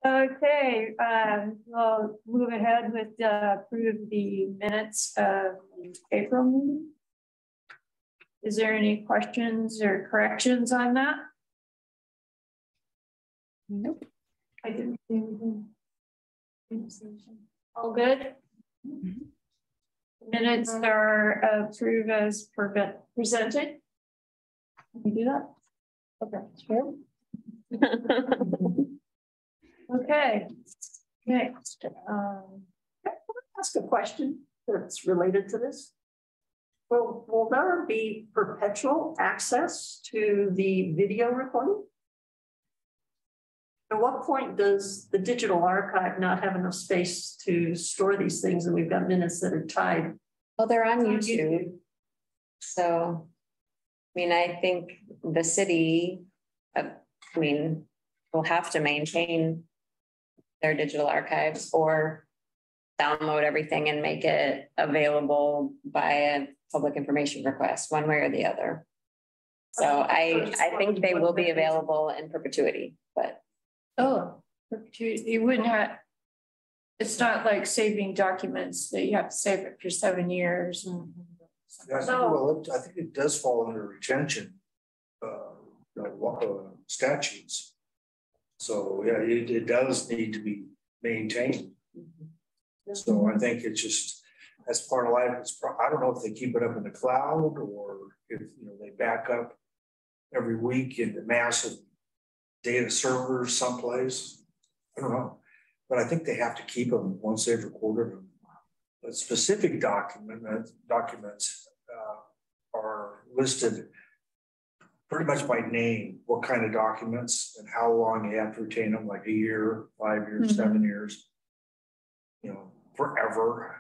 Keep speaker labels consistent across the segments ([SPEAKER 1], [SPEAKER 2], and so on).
[SPEAKER 1] Okay, we'll move ahead with approve the minutes of the April meeting. Is there any questions or corrections on that? Nope. I didn't see anything. All good? Mm-hmm. Minutes are approved as presented. Can we do that? Okay, sure. Okay. Next,
[SPEAKER 2] can I ask a question that's related to this? Will there be perpetual access to the video recording? At what point does the digital archive not have enough space to store these things, and we've got minutes that are tied?
[SPEAKER 3] Well, they're on YouTube. So, I mean, I think the city, will have to maintain their digital archives or download everything and make it available by a public information request, one way or the other. So I think they will be available in perpetuity, but.
[SPEAKER 1] Oh, perpetuity, you wouldn't have, it's not like saving documents that you have to save it for 7 years.
[SPEAKER 4] Yeah, I think it does fall under retention statutes. So yeah, it does need to be maintained. So I think it's just, as part of life, I don't know if they keep it up in the cloud or if they back up every week into massive data servers someplace. I don't know, but I think they have to keep them once they've recorded them. But specific documents are listed pretty much by name, what kind of documents and how long you have to retain them, like a year, 5 years, 7 years, forever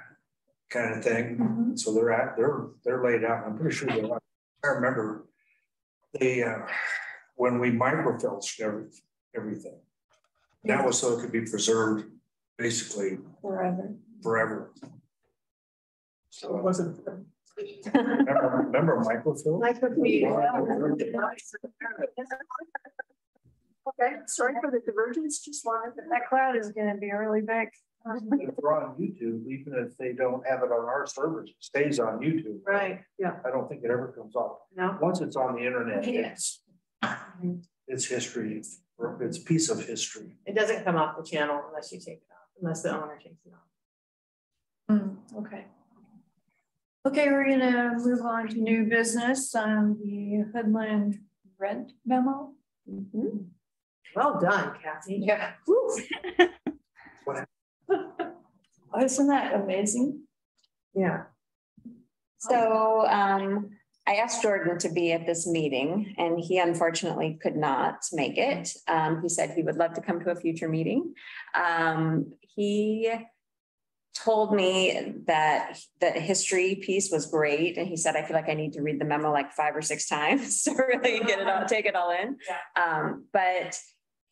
[SPEAKER 4] kind of thing. So they're laid out. I'm pretty sure I remember they when we microfilched everything, that was so it could be preserved basically forever. So it wasn't. Remember microfilm?
[SPEAKER 2] Okay, sorry for the divergence. Just wanted
[SPEAKER 1] that cloud is going to be really big.
[SPEAKER 4] If they're on YouTube, even if they don't have it on our servers, it stays on YouTube.
[SPEAKER 2] Right. Yeah.
[SPEAKER 4] I don't think it ever comes off.
[SPEAKER 2] No.
[SPEAKER 4] Once it's on the internet, it's history. It's a piece of history.
[SPEAKER 5] It doesn't come off the channel unless you take it off, unless the owner takes it off.
[SPEAKER 1] Okay. Okay, we're gonna move on to new business on the Hoodland rent memo.
[SPEAKER 5] Well done, Kathy.
[SPEAKER 1] Yeah. Isn't that amazing?
[SPEAKER 5] Yeah.
[SPEAKER 3] So I asked Jordan to be at this meeting and he unfortunately could not make it. He said he would love to come to a future meeting. He told me that the history piece was great. And he said, I feel like I need to read the memo like 5 or 6 times to really get it all, take it all in. Yeah. But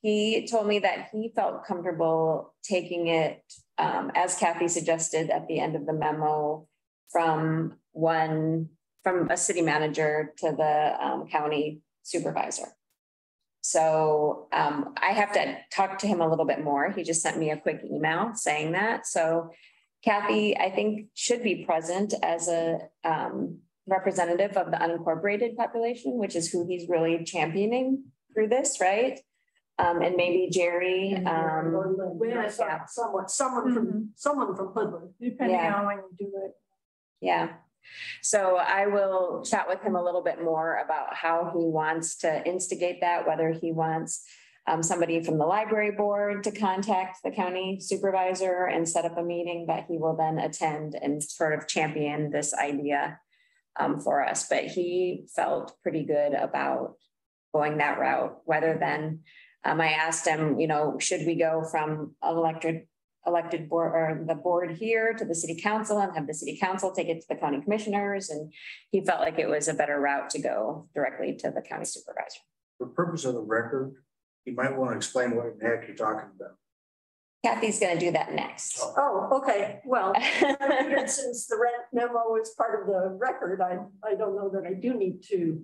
[SPEAKER 3] he told me that he felt comfortable taking it, as Kathy suggested at the end of the memo, from a city manager to the county supervisor. So I have to talk to him a little bit more. He just sent me a quick email saying that. So Kathy, I think, should be present as a representative of the unincorporated population, which is who he's really championing through this, right? And maybe Jerry.
[SPEAKER 2] Someone from Hoodland,
[SPEAKER 1] depending on when you do it.
[SPEAKER 3] Yeah. So I will chat with him a little bit more about how he wants to instigate that, whether he wants somebody from the library board to contact the county supervisor and set up a meeting that he will then attend and sort of champion this idea for us. But he felt pretty good about going that route, whether then I asked him, should we go from elected board or the board here to the city council and have the city council take it to the county commissioners? And he felt like it was a better route to go directly to the county supervisor.
[SPEAKER 4] For the purpose of the record, you might want to explain what the heck you're talking about.
[SPEAKER 3] Kathy's going to do that next.
[SPEAKER 2] Oh, okay. Well, since the rent memo is part of the record, I don't know that I do need to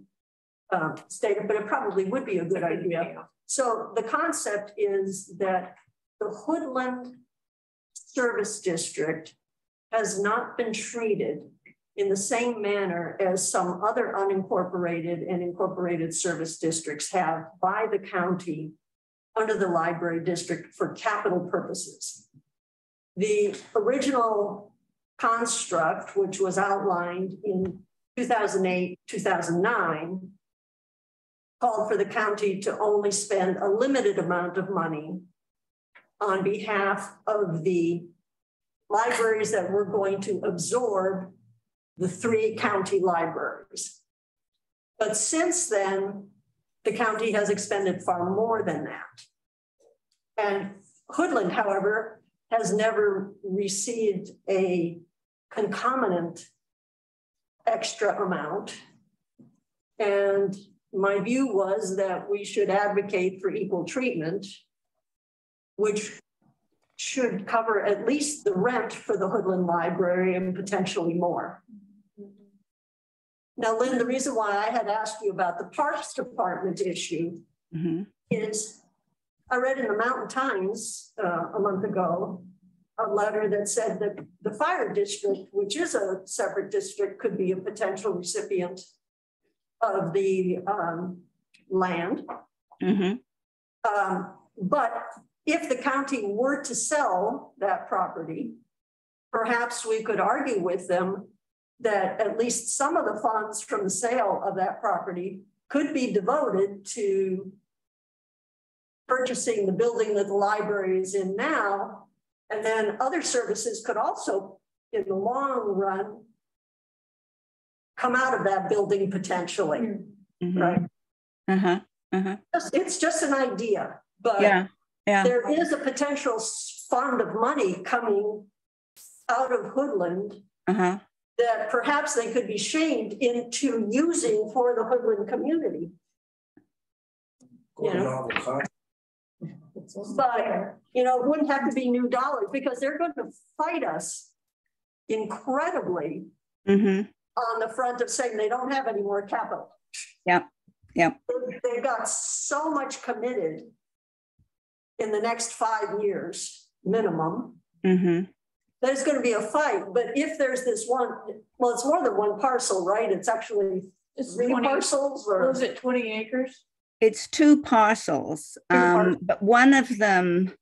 [SPEAKER 2] state it, but it probably would be a good idea. So the concept is that the Hoodland Service District has not been treated in the same manner as some other unincorporated and incorporated service districts have by the county under the library district for capital purposes. The original construct, which was outlined in 2008, 2009, called for the county to only spend a limited amount of money on behalf of the libraries that were going to absorb the 3 county libraries. But since then, the county has expended far more than that. And Hoodland, however, has never received a concomitant extra amount. And my view was that we should advocate for equal treatment, which should cover at least the rent for the Hoodland Library and potentially more. Now, Lynn, the reason why I had asked you about the Parks Department issue is I read in the Mountain Times a month ago a letter that said that the fire district, which is a separate district, could be a potential recipient of the land. But if the county were to sell that property, perhaps we could argue with them that at least some of the funds from the sale of that property could be devoted to purchasing the building that the library is in now. And then other services could also, in the long run, come out of that building potentially, right? It's just an idea, but there is a potential fund of money coming out of Hoodland that perhaps they could be shamed into using for the Hoodland community. You know? But, you know, it wouldn't have to be new dollars because they're going to fight us incredibly on the front of saying they don't have any more capital. They've got so much committed in the next 5 years minimum. There's going to be a fight, but if there's this one, well, it's more than one parcel, right? It's actually 3 parcels, or
[SPEAKER 1] was it 20 acres?
[SPEAKER 3] It's 2 parcels, but one of them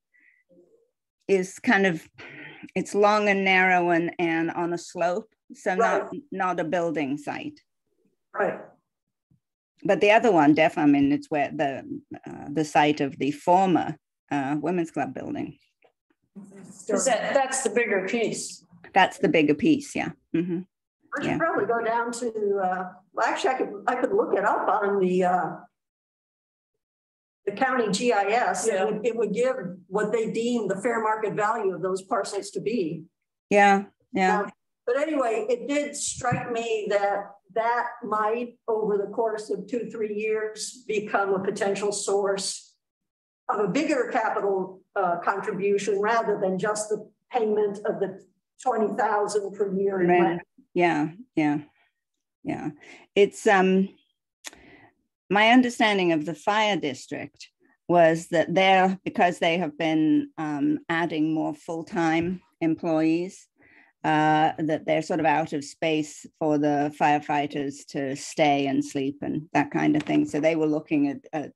[SPEAKER 3] is kind of, it's long and narrow and on a slope, so not a building site.
[SPEAKER 2] Right.
[SPEAKER 3] But the other one, definitely, I mean, it's where the site of the former Women's Club building.
[SPEAKER 1] That's the bigger piece.
[SPEAKER 3] That's the bigger piece, yeah.
[SPEAKER 2] I should probably go down to. Well, actually, I could look it up on the county GIS. It would give what they deem the fair market value of those parcels to be. But anyway, it did strike me that might, over the course of 2-3 years, become a potential source of a bigger capital contribution rather than just the payment of the $20,000 per year in rent. It's
[SPEAKER 3] my understanding of the fire district was that because they have been adding more full-time employees, that they're sort of out of space for the firefighters to stay and sleep and that kind of thing. So they were looking at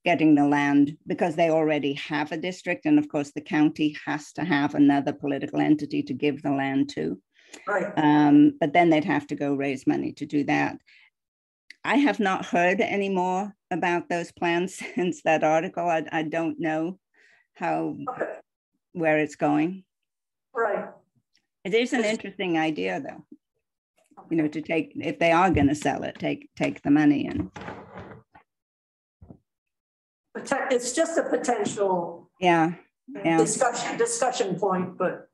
[SPEAKER 3] getting the land because they already have a district. And of course, the county has to have another political entity to give the land to.
[SPEAKER 2] Right.
[SPEAKER 3] But then they'd have to go raise money to do that. I have not heard any more about those plans since that article. I don't know where it's going.
[SPEAKER 2] Right.
[SPEAKER 3] It is an interesting idea, though, you know, to take, if they are going to sell it, take the money and.
[SPEAKER 2] It's just a potential discussion point, but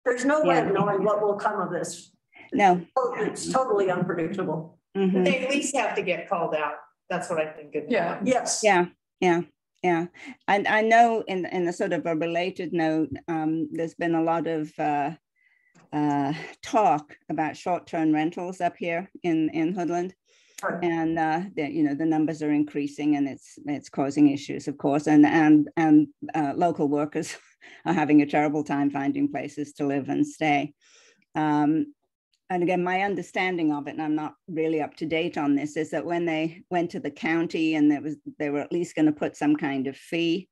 [SPEAKER 2] there's no way of knowing what will come of this.
[SPEAKER 3] No.
[SPEAKER 2] It's totally unpredictable.
[SPEAKER 5] But they at least have to get called out. That's what I think.
[SPEAKER 2] Yes.
[SPEAKER 3] Yeah. And I know in a sort of a related note, there's been a lot of talk about short-term rentals up here in Hoodland.
[SPEAKER 6] And the numbers are increasing, and it's causing issues, of course, and local workers are having a terrible time finding places to live and stay. And again, my understanding of it, and I'm not really up to date on this, is that when they went to the county and they were at least going to put some kind of fee.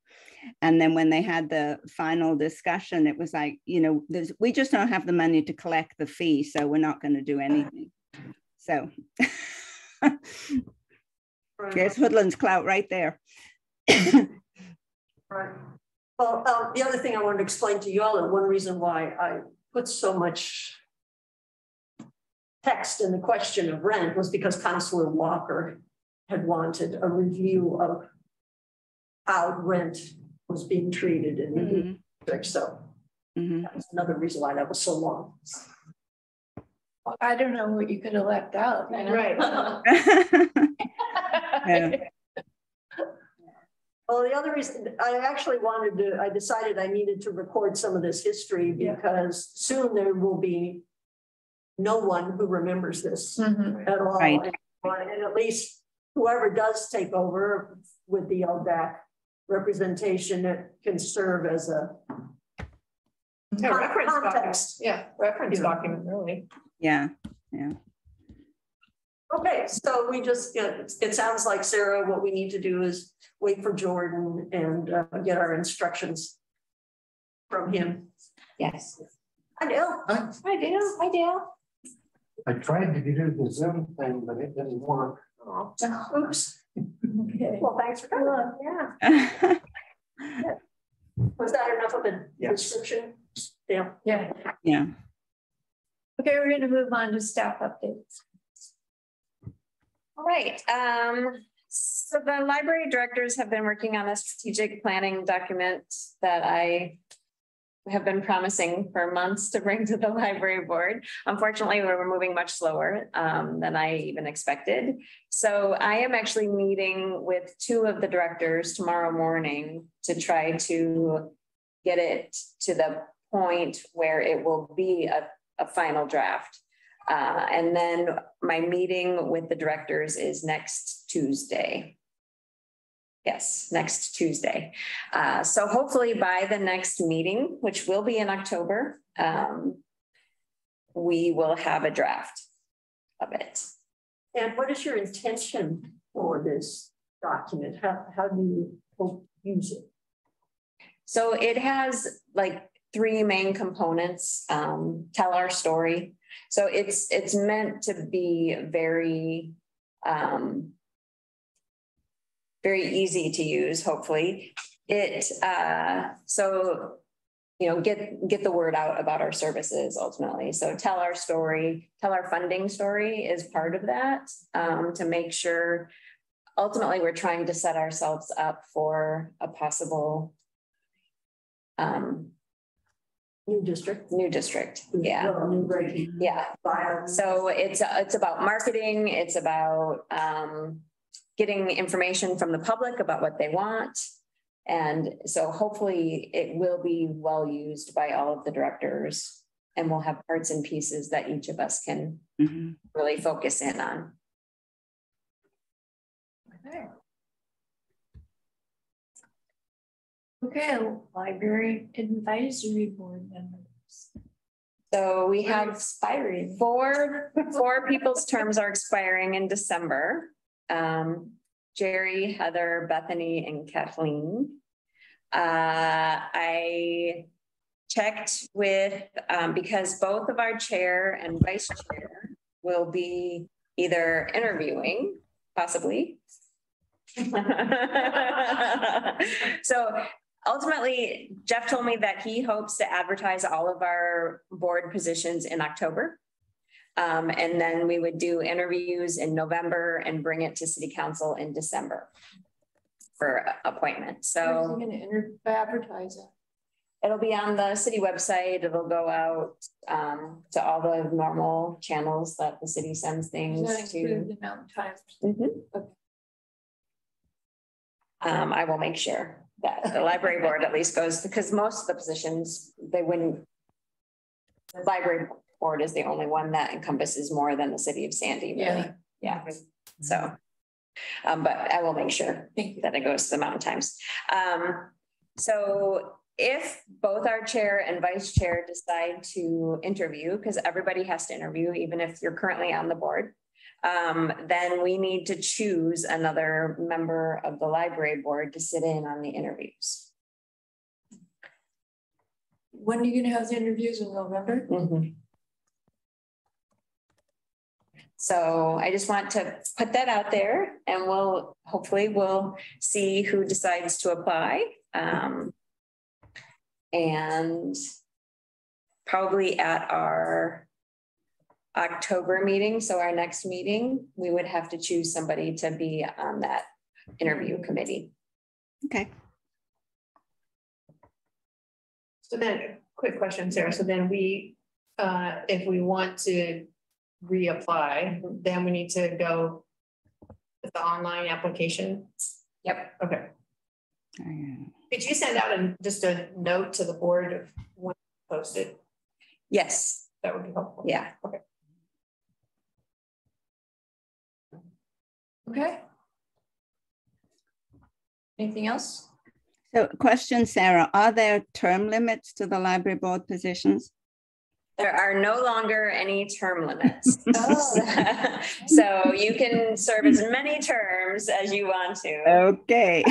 [SPEAKER 6] And then when they had the final discussion, it was like, we just don't have the money to collect the fee, so we're not going to do anything. So there's Hoodland's clout right there.
[SPEAKER 2] Right. Well, the other thing I wanted to explain to you all, and one reason why I put so much text in the question of rent was because Councilor Walker had wanted a review of how rent was being treated in the district. So that's another reason why that was so long.
[SPEAKER 1] Well, I don't know what you could have left out.
[SPEAKER 5] Right.
[SPEAKER 6] Yeah.
[SPEAKER 2] Well, the other reason I decided I needed to record some of this history because soon there will be no one who remembers this at all.
[SPEAKER 6] Right.
[SPEAKER 2] And at least whoever does take over with the LDAC representation, it can serve as a
[SPEAKER 5] reference
[SPEAKER 2] context.
[SPEAKER 5] Reference document, really.
[SPEAKER 6] Yeah.
[SPEAKER 2] Okay, so we just, it sounds like, Sarah, what we need to do is wait for Jordan and get our instructions from him.
[SPEAKER 3] Yes.
[SPEAKER 2] Hi, Dale.
[SPEAKER 3] Hi, Dale. Hi, Dale.
[SPEAKER 7] I tried to do the Zoom thing, but it didn't work.
[SPEAKER 2] Oh, oops. Okay. Well, thanks for coming. Yeah. Was that enough of a description? Yeah.
[SPEAKER 6] Yeah.
[SPEAKER 1] Okay, we're going to move on to staff updates.
[SPEAKER 3] All right. So the library directors have been working on a strategic planning document that I have been promising for months to bring to the library board. Unfortunately, we're moving much slower than I even expected. So I am actually meeting with 2 of the directors tomorrow morning to try to get it to the point where it will be a final draft. And then my meeting with the directors is next Tuesday. Yes, next Tuesday. So hopefully by the next meeting, which will be in October, we will have a draft of it.
[SPEAKER 2] And what is your intention for this document? How do you hope to use it?
[SPEAKER 3] So it has like 3 main components. Tell our story. So it's meant to be very easy to use, hopefully. So get the word out about our services ultimately. So tell our story, tell our funding story is part of that, to make sure ultimately we're trying to set ourselves up for a possible new district. Yeah. Yeah. So it's about marketing. It's about getting information from the public about what they want. And so hopefully it will be well used by all of the directors, and we'll have parts and pieces that each of us can really focus in on.
[SPEAKER 1] Okay, library advisory board members.
[SPEAKER 3] So we have 4 people's terms are expiring in December. Jerry, Heather, Bethany, and Kathleen. I checked with, because both of our chair and vice chair will be either interviewing, possibly. So ultimately, Jeff told me that he hopes to advertise all of our board positions in October. And then we would do interviews in November and bring it to city council in December for appointment. So
[SPEAKER 1] going to advertise it?
[SPEAKER 3] It'll be on the city website. It'll go out to all the normal channels that the city sends things to.
[SPEAKER 1] The Mountain Times.
[SPEAKER 3] Okay. I will make sure that the library board at least goes, because most of the positions, they wouldn't, the library board is the only one that encompasses more than the city of Sandy, really. Yeah. So, but I will make sure that it goes to the Mountain Times. So if both our chair and vice chair decide to interview, because everybody has to interview, even if you're currently on the board, then we need to choose another member of the library board to sit in on the interviews.
[SPEAKER 1] When are you gonna have the interviews, in November?
[SPEAKER 3] Mm-hmm. So I just want to put that out there, and hopefully we'll see who decides to apply. And probably at our October meeting, so our next meeting, we would have to choose somebody to be on that interview committee.
[SPEAKER 6] Okay.
[SPEAKER 5] So then, quick question, Sarah. So then we, if we want to reapply, then we need to go with the online application.
[SPEAKER 3] Yep.
[SPEAKER 5] Okay. Could you send out just a note to the board of when posted?
[SPEAKER 3] Yes.
[SPEAKER 5] That would be helpful.
[SPEAKER 3] Yeah.
[SPEAKER 5] Okay.
[SPEAKER 1] Okay. Anything else?
[SPEAKER 6] So question, Sarah, are there term limits to the library board positions?
[SPEAKER 3] There are no longer any term limits. Oh. So you can serve as many terms as you want to.
[SPEAKER 6] Okay.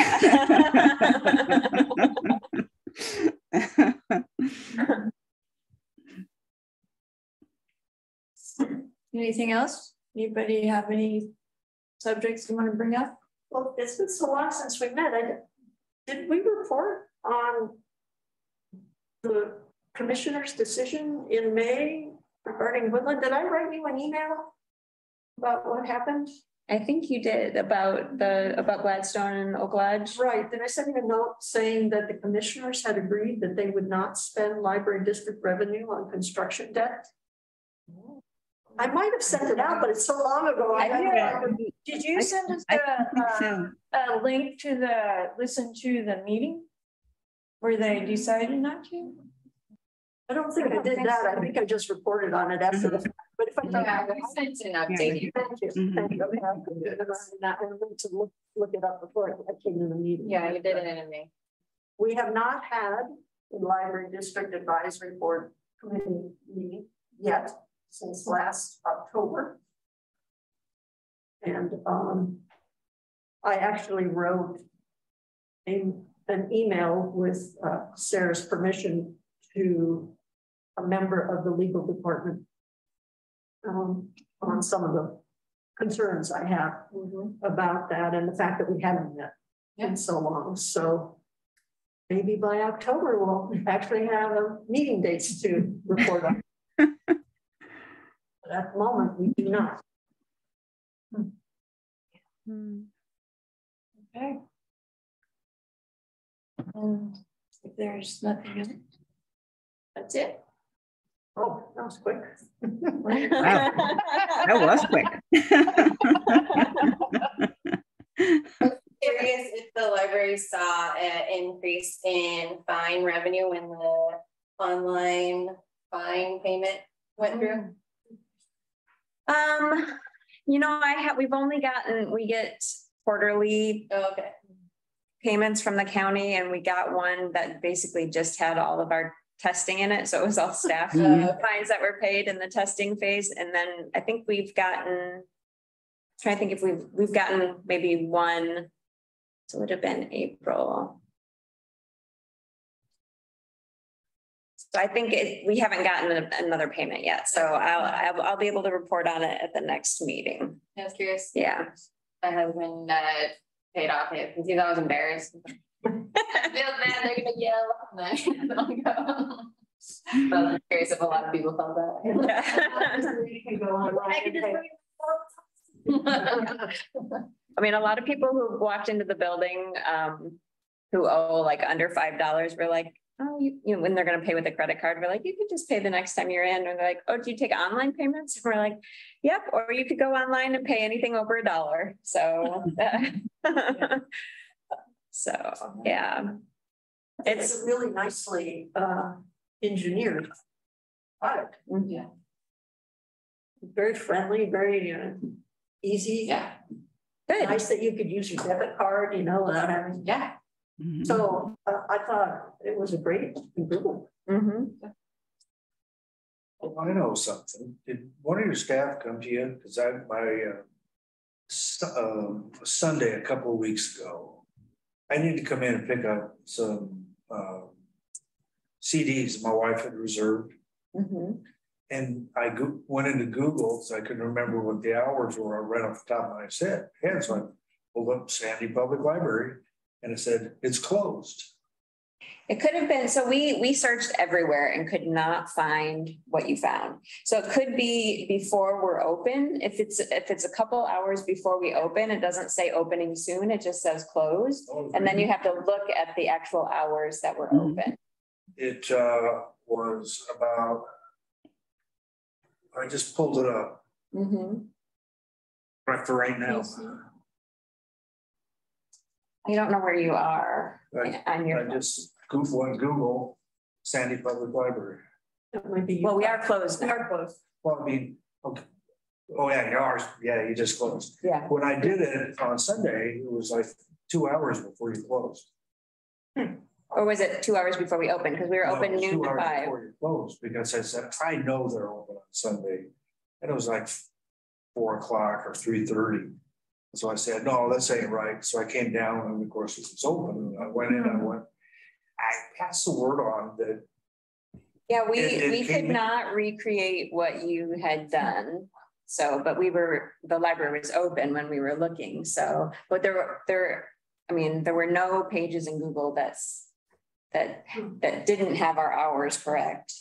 [SPEAKER 1] Anything else? Anybody have any subjects you want to bring up?
[SPEAKER 2] Well, it's been so long since we met. Did we report on the commissioner's decision in May regarding Hoodland? Did I write you an email about what happened?
[SPEAKER 3] I think you did about Gladstone and Oak Lodge.
[SPEAKER 2] Right. Then I sent you a note saying that the commissioners had agreed that they would not spend library district revenue on construction debt. I might have sent it out, but it's so long ago.
[SPEAKER 1] Did you send us a link to listen to the meeting where they decided not to?
[SPEAKER 2] I don't think I did that. I think I just reported on it after the fact. But if I
[SPEAKER 3] sent an update.
[SPEAKER 2] Thank you. Thank you. I meant to look it up before I came to the meeting.
[SPEAKER 3] Yeah, you did it in May.
[SPEAKER 2] We have not had the library district advisory board committee meeting yet since last October. And I actually wrote an email with Sarah's permission to a member of the legal department on some of the concerns I have about that and the fact that we haven't met in so long. So maybe by October we'll actually have meeting dates to report on. But at the moment we do not.
[SPEAKER 1] Okay. And if there's nothing else, that's it.
[SPEAKER 2] Oh, that was quick.
[SPEAKER 6] Wow. That was quick.
[SPEAKER 8] Curious if the library saw an increase in fine revenue when the online fine payment went through.
[SPEAKER 3] You know, we get quarterly payments from the county, and we got one that basically just had all of our testing in it. So it was all staff fines that were paid in the testing phase. And then I think we've gotten, trying to think if we've gotten maybe one, so it would have been April. So I think we haven't gotten another payment yet. So I'll be able to report on it at the next meeting.
[SPEAKER 8] I was curious.
[SPEAKER 3] Yeah.
[SPEAKER 8] My husband paid off it because I was embarrassed. I feel bad, they're gonna yell, and then I'll go. But I'm curious if a lot of people felt that.
[SPEAKER 2] You can go online.
[SPEAKER 3] I mean, a lot of people who walked into the building who owe like under $5 were like, oh, you know, when they're going to pay with a credit card, we're like, you could just pay the next time you're in. Or they're like, oh, do you take online payments? And we're like, yep. Or you could go online and pay anything over $1. So, so yeah,
[SPEAKER 2] it's a really nicely engineered product.
[SPEAKER 3] Yeah.
[SPEAKER 2] Very friendly, very easy.
[SPEAKER 8] Yeah.
[SPEAKER 3] Good.
[SPEAKER 2] Nice that you could use your debit card, you know, without having.
[SPEAKER 8] Yeah.
[SPEAKER 6] Mhm.
[SPEAKER 2] So I thought it was a great improvement.
[SPEAKER 3] Mhm.
[SPEAKER 4] Well, I know something. Did one of your staff come to you? Because Sunday, a couple of weeks ago, I need to come in and pick up some CDs my wife had reserved.
[SPEAKER 3] Mhm.
[SPEAKER 4] And I went into Google, so I couldn't remember what the hours were right off the top of my head. So I pulled up Sandy Public Library and it said, it's closed.
[SPEAKER 3] It could have been, so we searched everywhere and could not find what you found. So it could be before we're open. If it's a couple hours before we open, it doesn't say opening soon, it just says closed. And then you have to look at the actual hours that were open.
[SPEAKER 4] It was about, I just pulled it up right for right now.
[SPEAKER 3] I don't know where you are on your.
[SPEAKER 4] I just Google Sandy Public Library.
[SPEAKER 3] Well, we are closed.
[SPEAKER 2] We are closed.
[SPEAKER 4] Well, I mean, okay. Oh yeah, yours. Yeah, you just closed.
[SPEAKER 3] Yeah.
[SPEAKER 4] When I did it on Sunday, it was like 2 hours before you closed.
[SPEAKER 3] Or was it 2 hours before we opened? Because we were open
[SPEAKER 4] No, it was
[SPEAKER 3] noon
[SPEAKER 4] 2
[SPEAKER 3] to
[SPEAKER 4] hours
[SPEAKER 3] 5.
[SPEAKER 4] before you closed, because I said, I know they're open on Sunday. And it was like 4 o'clock or 3:30. So I said, no, this ain't right. So I came down and of course it was open. And I went in, I passed the word on that.
[SPEAKER 3] Yeah, we
[SPEAKER 4] it
[SPEAKER 3] could not recreate what you had done. So, but the library was open when we were looking. So, but there were no pages in Google that didn't have our hours correct.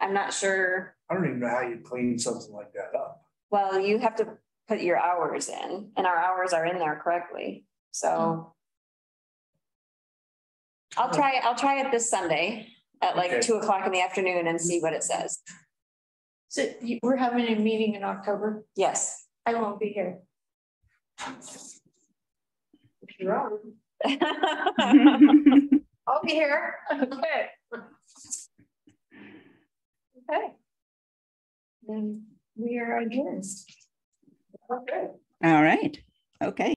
[SPEAKER 3] I'm not sure.
[SPEAKER 4] I don't even know how you clean something like that up.
[SPEAKER 3] Well, you have to put your hours in, and our hours are in there correctly. So I'll try it this Sunday at like 2 o'clock in the afternoon and see what it says.
[SPEAKER 1] So we're having a meeting in October.
[SPEAKER 3] Yes.
[SPEAKER 1] I won't be here.
[SPEAKER 2] You're on.
[SPEAKER 1] I'll be here. Okay. Okay. Then we are adjourned.
[SPEAKER 2] Okay.
[SPEAKER 6] All right. Okay.